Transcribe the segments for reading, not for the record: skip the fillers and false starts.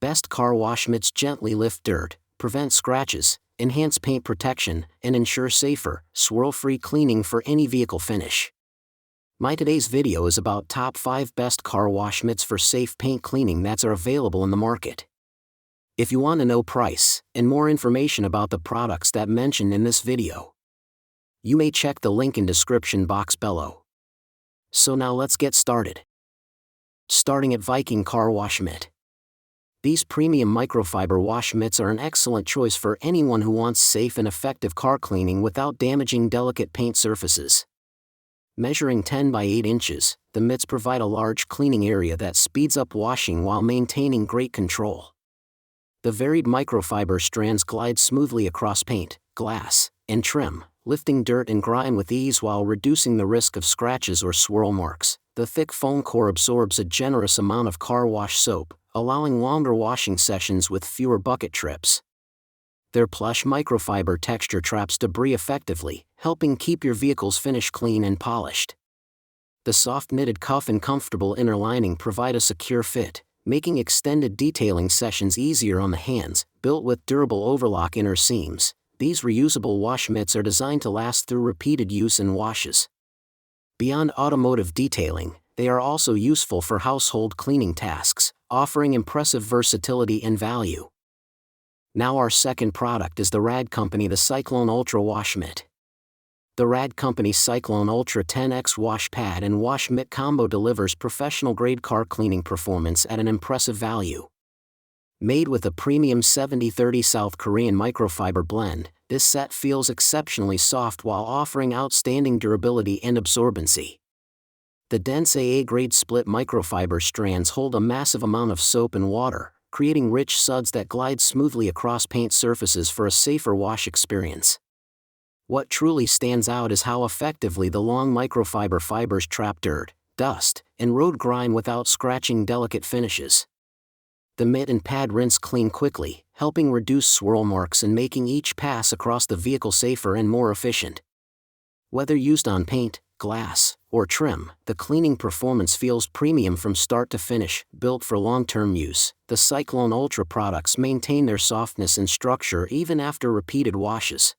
Best car wash mitts gently lift dirt, prevent scratches, enhance paint protection, and ensure safer, swirl-free cleaning for any vehicle finish. My today's video is about top 5 best car wash mitts for safe paint cleaning that are available in the market. If you want to know price and more information about the products that mentioned in this video, you may check the link in description box below. So now let's get started. Starting at Viking Car Wash Mitt. These premium microfiber wash mitts are an excellent choice for anyone who wants safe and effective car cleaning without damaging delicate paint surfaces. Measuring 10 by 8 inches, the mitts provide a large cleaning area that speeds up washing while maintaining great control. The varied microfiber strands glide smoothly across paint, glass, and trim, lifting dirt and grime with ease while reducing the risk of scratches or swirl marks. The thick foam core absorbs a generous amount of car wash soap, allowing longer washing sessions with fewer bucket trips. Their plush microfiber texture traps debris effectively, helping keep your vehicle's finish clean and polished. The soft knitted cuff and comfortable inner lining provide a secure fit, making extended detailing sessions easier on the hands. Built with durable overlock inner seams, these reusable wash mitts are designed to last through repeated use and washes. Beyond automotive detailing, they are also useful for household cleaning tasks, offering impressive versatility and value. Now our second product is the Rad Company the Cyclone Ultra Wash Mitt. The Rad Company Cyclone Ultra 10X Wash Pad and Wash Mitt combo delivers professional-grade car cleaning performance at an impressive value. Made with a premium 70/30 South Korean microfiber blend, this set feels exceptionally soft while offering outstanding durability and absorbency. The dense AA-grade split microfiber strands hold a massive amount of soap and water, creating rich suds that glide smoothly across paint surfaces for a safer wash experience. What truly stands out is how effectively the long microfiber fibers trap dirt, dust, and road grime without scratching delicate finishes. The mitt and pad rinse clean quickly, helping reduce swirl marks and making each pass across the vehicle safer and more efficient. Whether used on paint, glass, or trim, the cleaning performance feels premium from start to finish. Built for long-term use, the Cyclone Ultra products maintain their softness and structure even after repeated washes.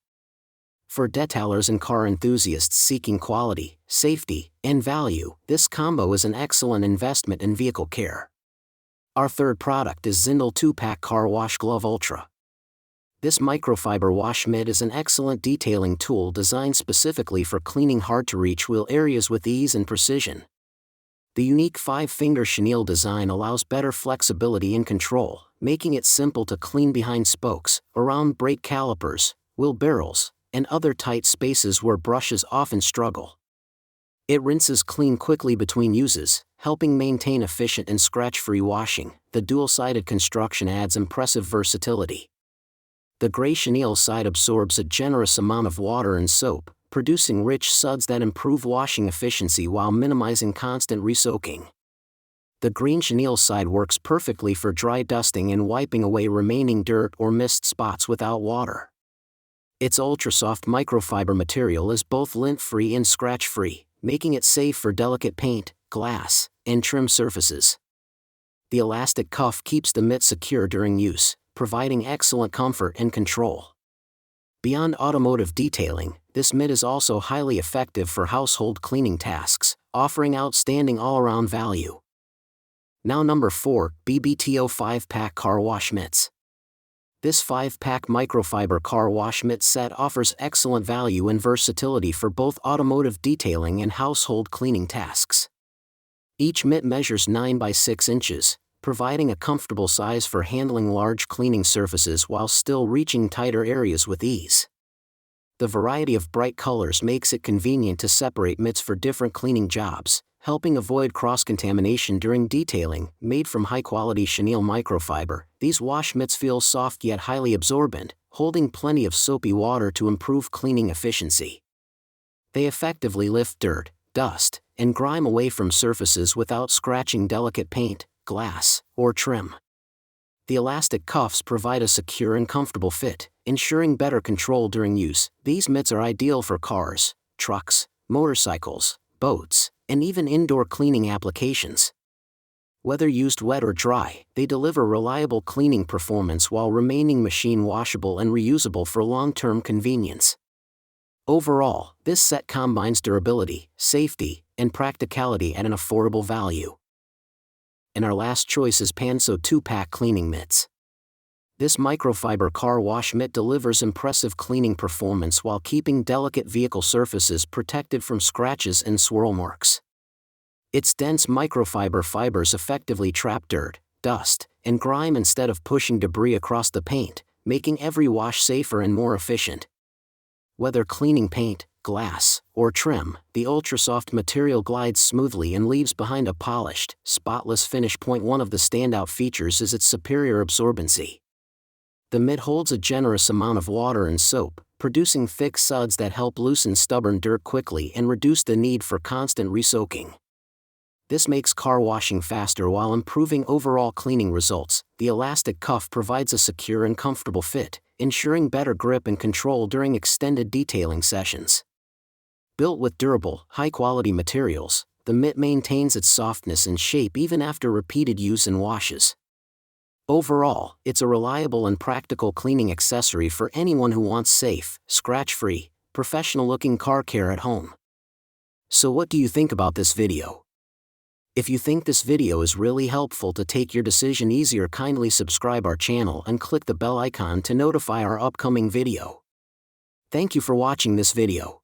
For detailers and car enthusiasts seeking quality, safety, and value, this combo is an excellent investment in vehicle care. Our third product is Zindel 2-Pack Car Wash Glove Ultra. This microfiber wash mitt is an excellent detailing tool designed specifically for cleaning hard-to-reach wheel areas with ease and precision. The unique 5-finger chenille design allows better flexibility and control, making it simple to clean behind spokes, around brake calipers, wheel barrels, and other tight spaces where brushes often struggle. It rinses clean quickly between uses, helping maintain efficient and scratch-free washing. The dual-sided construction adds impressive versatility. The gray chenille side absorbs a generous amount of water and soap, producing rich suds that improve washing efficiency while minimizing constant resoaking. The green chenille side works perfectly for dry dusting and wiping away remaining dirt or mist spots without water. Its ultra-soft microfiber material is both lint-free and scratch-free, making it safe for delicate paint, glass, and trim surfaces. The elastic cuff keeps the mitt secure during use, providing excellent comfort and control. Beyond automotive detailing, this mitt is also highly effective for household cleaning tasks, offering outstanding all-around value. Now number 4, BBTO 5-Pack Car Wash Mitts. This 5-pack microfiber car wash mitt set offers excellent value and versatility for both automotive detailing and household cleaning tasks. Each mitt measures 9 by 6 inches, providing a comfortable size for handling large cleaning surfaces while still reaching tighter areas with ease. The variety of bright colors makes it convenient to separate mitts for different cleaning jobs, helping avoid cross-contamination during detailing. Made from high-quality chenille microfiber, these wash mitts feel soft yet highly absorbent, holding plenty of soapy water to improve cleaning efficiency. They effectively lift dirt, dust, and grime away from surfaces without scratching delicate paint, glass, or trim. The elastic cuffs provide a secure and comfortable fit, ensuring better control during use. These mitts are ideal for cars, trucks, motorcycles, boats, and even indoor cleaning applications. Whether used wet or dry, they deliver reliable cleaning performance while remaining machine washable and reusable for long-term convenience. Overall, this set combines durability, safety, and practicality at an affordable value. And our last choice is Panso 2-pack cleaning mitts. This microfiber car wash mitt delivers impressive cleaning performance while keeping delicate vehicle surfaces protected from scratches and swirl marks. Its dense microfiber fibers effectively trap dirt, dust, and grime instead of pushing debris across the paint, making every wash safer and more efficient. Whether cleaning paint, glass, or trim, the ultra-soft material glides smoothly and leaves behind a polished, spotless finish. One of the standout features is its superior absorbency. The mitt holds a generous amount of water and soap, producing thick suds that help loosen stubborn dirt quickly and reduce the need for constant resoaking. This makes car washing faster while improving overall cleaning results. The elastic cuff provides a secure and comfortable fit, ensuring better grip and control during extended detailing sessions. Built with durable, high-quality materials, the mitt maintains its softness and shape even after repeated use and washes. Overall, it's a reliable and practical cleaning accessory for anyone who wants safe, scratch-free, professional-looking car care at home. So what do you think about this video? If you think this video is really helpful to take your decision easier, kindly subscribe our channel and click the bell icon to notify our upcoming video. Thank you for watching this video.